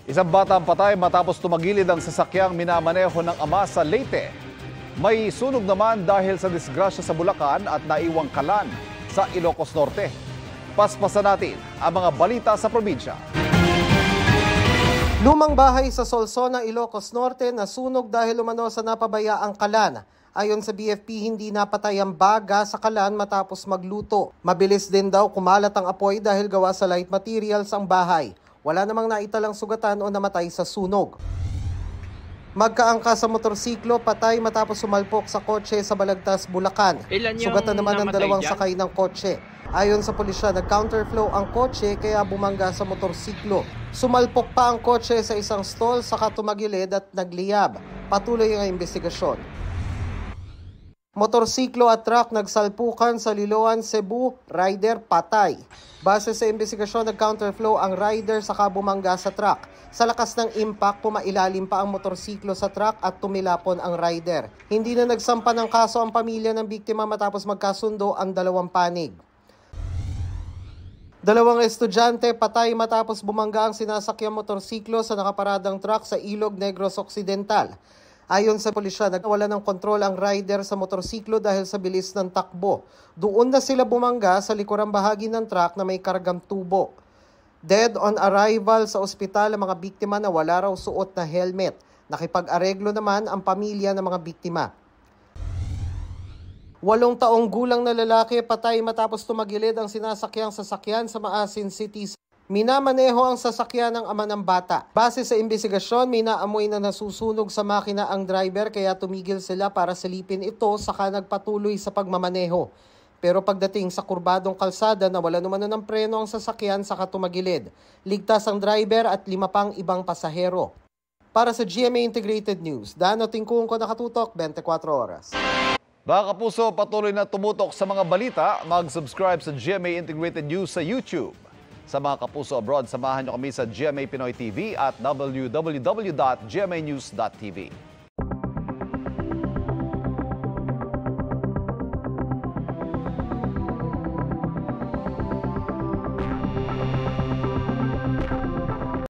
Isang batang patay matapos tumagilid ang sasakyang minamaneho ng ama sa Leyte. May sunog naman dahil sa disgrasya sa Bulacan at naiwang kalan sa Ilocos Norte. Paspasan natin ang mga balita sa probinsya. Lumang bahay sa Solsona, Ilocos Norte nasunog dahil umano sa napabayaang kalan. Ayon sa BFP, hindi napatay ang baga sa kalan matapos magluto. Mabilis din daw kumalat ang apoy dahil gawa sa light materials ang bahay. Wala namang naitalang sugatan o namatay sa sunog. Magkaangka sa motorsiklo, patay matapos sumalpok sa kotse sa Balagtas, Bulacan. Sugatan naman ang dalawang sakay ng kotse. Ayon sa pulisya, nag-counterflow ang kotse kaya bumangga sa motorsiklo. Sumalpok pa ang kotse sa isang stall saka tumagilid at nagliyab. Patuloy ang investigasyon. Motorsiklo at truck nagsalpukan sa Liloan, Cebu, rider patay. Base sa investigasyon, nag-counterflow ang rider saka bumangga sa truck. Sa lakas ng impact, pumailalim pa ang motorsiklo sa truck at tumilapon ang rider. Hindi na nagsampa ng kaso ang pamilya ng biktima matapos magkasundo ang dalawang panig. Dalawang estudyante patay matapos bumangga ang sinasakyang motorsiklo sa nakaparadang truck sa Ilog Negros Occidental. Ayon sa pulisya, nagwala ng kontrol ang rider sa motorsiklo dahil sa bilis ng takbo. Doon na sila bumangga sa likurang bahagi ng truck na may kargang tubo. Dead on arrival sa ospital ang mga biktima na wala raw suot na helmet. Nakipag-areglo naman ang pamilya ng mga biktima. 8 taong gulang na lalaki patay matapos tumagilid ang sinasakyang sasakyan sa Maasin City. Minamaneho ang sasakyan ng ama ng bata. Base sa investigasyon, may naamoy na nasusunog sa makina ang driver kaya tumigil sila para silipin ito saka nagpatuloy sa pagmamaneho. Pero pagdating sa kurbadong kalsada na wala naman ng preno ang sasakyan saka tumagilid. Ligtas ang driver at 5 pang ibang pasahero. Para sa GMA Integrated News, Dano Tingkung ko, nakatutok 24 oras. Mga kapuso, patuloy na tumutok sa mga balita. Mag-subscribe sa GMA Integrated News sa YouTube. Sa mga kapuso abroad, samahan nyo kami sa GMA Pinoy TV at www.gmanews.tv.